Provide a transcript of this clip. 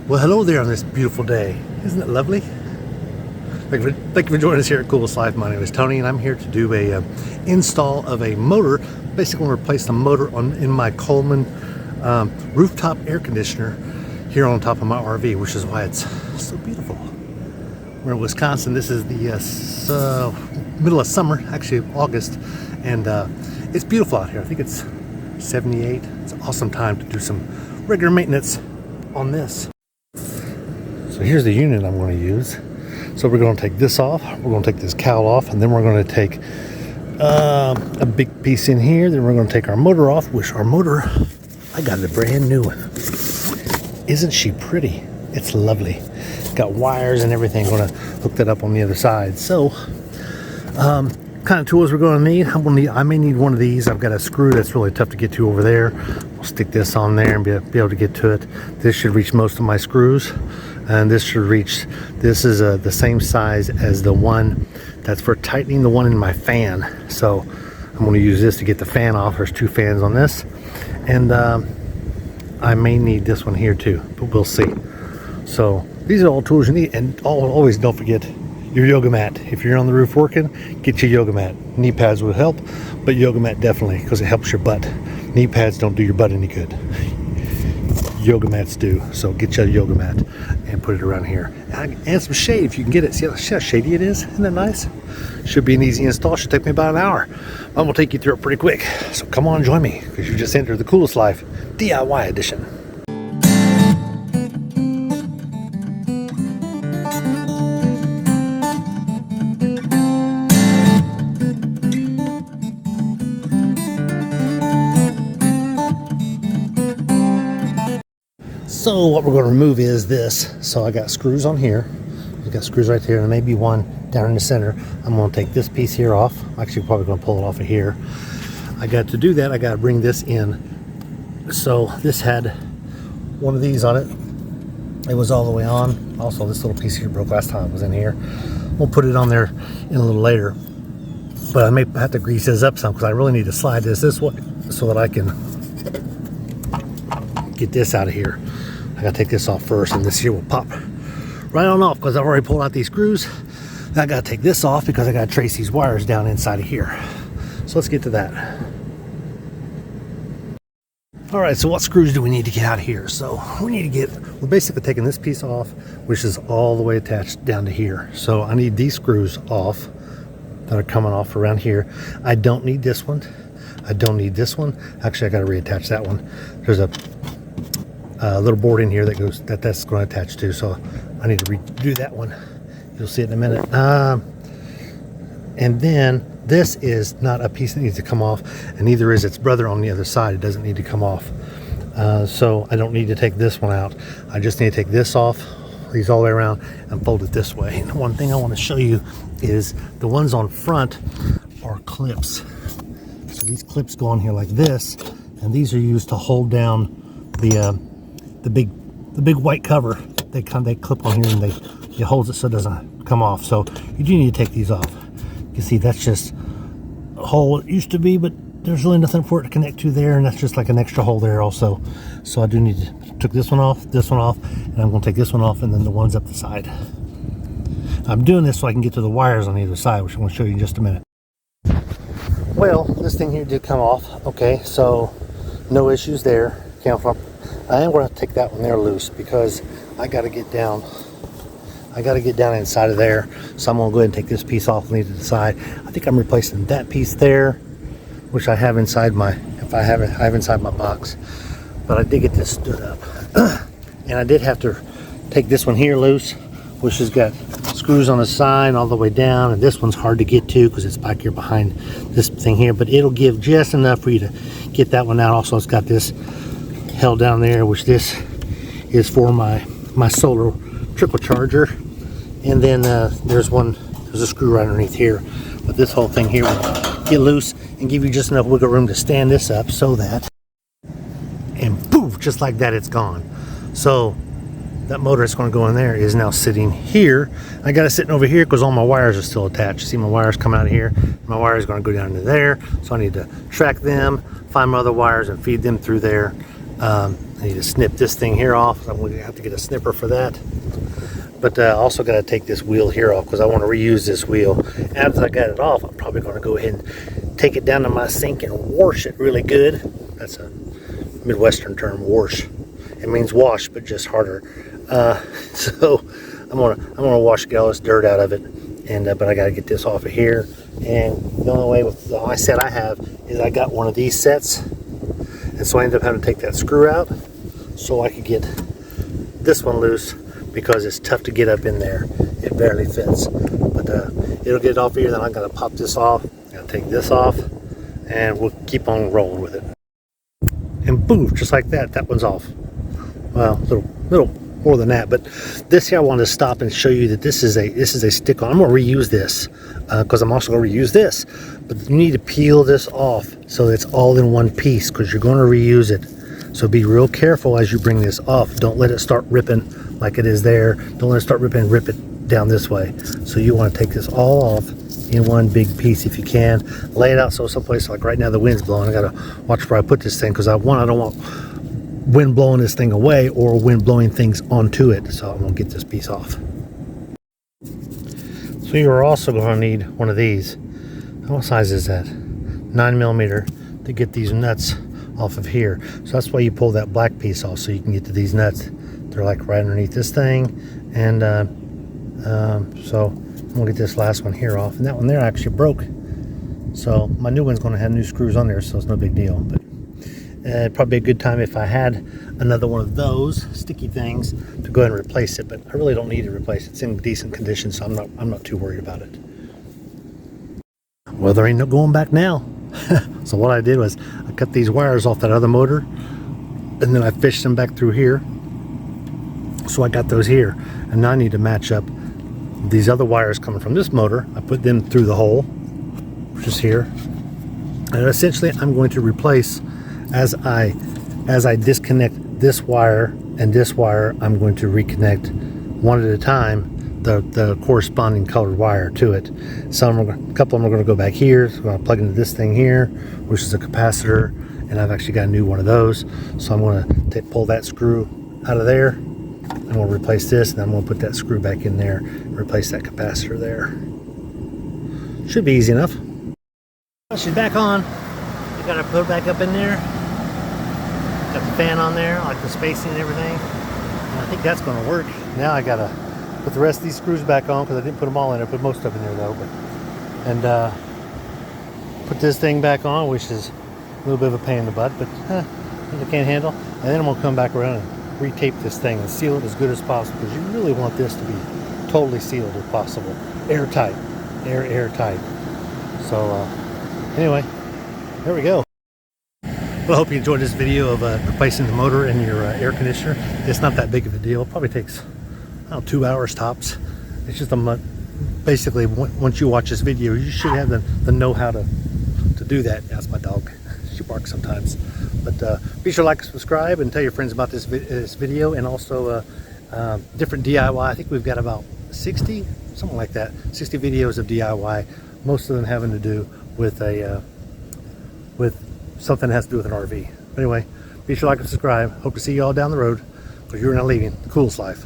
Well, hello there on this beautiful day. Isn't it lovely? Thank you for joining us here at Coolest Life. My name is Tony, and I'm here to do a install of a motor. Basically, I'm going to replace the motor in my Coleman rooftop air conditioner here on top of my RV, which is why it's so beautiful. We're in Wisconsin. This is the middle of summer, actually August, and it's beautiful out here. I think it's 78. It's an awesome time to do some regular maintenance on this. So here's the unit I'm going to use. So we're going to take this off, we're going to take this cowl off, and then we're going to take a big piece in here. Then we're going to take our motor off, which our motor, I got a brand new one. Isn't she pretty? It's lovely. Got wires and everything. I'm going to hook that up on the other side. So kind of tools we're going to need. I may need one of these. I've got a screw that's really tough to get to over there. I'll stick this on there and be able to get to it. This should reach most of my screws, and this should reach, this is the same size as the one that's for tightening the one in my fan. So I'm going to use this to get the fan off. There's two fans on this, and I may need this one here too, but we'll see. So these are all tools you need, and always don't forget your yoga mat. If you're on the roof working, get your yoga mat. Knee pads would help, but yoga mat definitely, because it helps your butt. Knee pads don't do your butt any good. Yoga mats do. So get your yoga mat and put it around here. And some shade if you can get it. See how shady it is? Isn't that nice? Should be an easy install. Should take me about an hour. I'm going to take you through it pretty quick. So come on, join me, because you just entered the Coolest Life DIY edition. So what we're going to remove is this. So I got screws on here. I got screws right there, and maybe one down in the center. I'm going to take this piece here off. Actually, probably going to pull it off of here. I got to do that. I got to bring this in. So this had one of these on it. It was all the way on. Also, this little piece here broke last time it was in here. We'll put it on there in a little later. But I may have to grease this up some, because I really need to slide this way so that I can get this out of here. I gotta take this off first, and this here will pop right on off because I've already pulled out these screws. I gotta take this off because I gotta trace these wires down inside of here. So let's get to that. All right, so what screws do we need to get out of here? So we're basically taking this piece off, which is all the way attached down to here. So I need these screws off that are coming off around here. I don't need this one. I don't need this one. Actually, I gotta reattach that one. There's a little board in here that's going to attach to, so I need to redo that one. You'll see it in a minute. And then this is not a piece that needs to come off, and neither is its brother on the other side. It doesn't need to come off. So I don't need to take this one out. I just need to take this off, these all the way around, and fold it this way. And one thing I want to show you is the ones on front are clips. So these clips go on here like this, and these are used to hold down the big white cover. They clip on here, and it holds it so it doesn't come off. So you do need to take these off. You can see that's just a hole it used to be, but there's really nothing for it to connect to there, and that's just like an extra hole there also. So I do need to took this one off, and I'm going to take this one off, and then the ones up the side. I'm doing this so I can get to the wires on either side, which I'm going to show you in just a minute. Well, this thing here did come off. Okay, so no issues there. I am going to take that one there loose because I got to get down. I got to get down inside of there. So I'm going to go ahead and take this piece off and leave it to the side. I think I'm replacing that piece there, which I have inside my, I have inside my box. But I did get this stood up. And I did have to take this one here loose, which has got screws on the side all the way down, and this one's hard to get to because it's back here behind this thing here, but it'll give just enough for you to get that one out. Also, it's got this held down there, which this is for my solar trickle charger, and then there's a screw right underneath here, but this whole thing here will get loose and give you just enough wiggle room to stand this up so that, and poof, just like that, it's gone. So that motor that's going to go in there is now sitting here. I got it sitting over here because all my wires are still attached. See, my wires come out of here. My wire is going to go down to there, so I need to track them, find my other wires, and feed them through there. I need to snip this thing here off. I'm going to have to get a snipper for that. But I also got to take this wheel here off because I want to reuse this wheel. After I got it off, I'm probably going to go ahead and take it down to my sink and wash it really good. That's a Midwestern term, wash. It means wash, but just harder. So I'm gonna wash all this dirt out of it, and but I got to get this off of here. And the only way with the only set I have is I got one of these sets, and so I ended up having to take that screw out so I could get this one loose, because it's tough to get up in there. It barely fits, but it'll get it off here. Then I'm gonna pop this off. I'm gonna take this off, and we'll keep on rolling with it. And boom, just like that, that one's off. Well, a little more than that, but this here I want to stop and show you that this is a stick-on. I'm gonna reuse this because I'm also gonna reuse this, but you need to peel this off so it's all in one piece, because you're going to reuse it. So be real careful as you bring this off. Don't let it start ripping like it is there. Don't let it start ripping and rip it down this way. So you want to take this all off in one big piece if you can. Lay it out so someplace, like right now the wind's blowing. I gotta watch where I put this thing, because I don't want wind blowing this thing away or wind blowing things onto it. So I'm gonna get this piece off. So you're also going to need one of these. What size is that? 9mm to get these nuts off of here. So that's why you pull that black piece off, so you can get to these nuts. They're like right underneath this thing. And so I'm gonna get this last one here off, and that one there actually broke. So my new one's gonna have new screws on there, so it's no big deal. But it'd probably be a good time if I had another one of those sticky things to go ahead and replace it. But I really don't need to replace it. It's in decent condition, so I'm not too worried about it. Well, there ain't no going back now. So what I did was I cut these wires off that other motor, and then I fished them back through here. So I got those here, and now I need to match up these other wires coming from this motor. I put them through the hole, which is here, and essentially I'm going to replace, as I disconnect this wire and this wire, I'm going to reconnect one at a time the corresponding colored wire to it. A couple of them are going to go back here. So I'm going to plug into this thing here, which is a capacitor, and I've actually got a new one of those. So I'm going to pull that screw out of there. I'm going to replace this, and I'm going to put that screw back in there and replace that capacitor there. Should be easy enough. She's back on. You got to put it back up in there. Got the fan on there, like the spacing and everything. And I think that's going to work. Now I got to put the rest of these screws back on, because I didn't put them all in there. I put most of them in there though. And put this thing back on, which is a little bit of a pain in the butt, but I can't handle. And then I'm going to come back around and retape this thing and seal it as good as possible, because you really want this to be totally sealed if possible. Airtight. Airtight. So anyway, there we go. Well, I hope you enjoyed this video of replacing the motor in your air conditioner. It's not that big of a deal. It probably takes, I don't know, 2 hours tops. It's just basically, once you watch this video, you should have the know-how to do that. That's my dog. She barks sometimes. But be sure to like and subscribe, and tell your friends about this video, and also different DIY. I think we've got about 60, something like that, 60 videos of DIY. Most of them having to do with with something that has to do with an RV. But anyway, be sure to like and subscribe. Hope to see you all down the road, because you're not leaving the coolest life.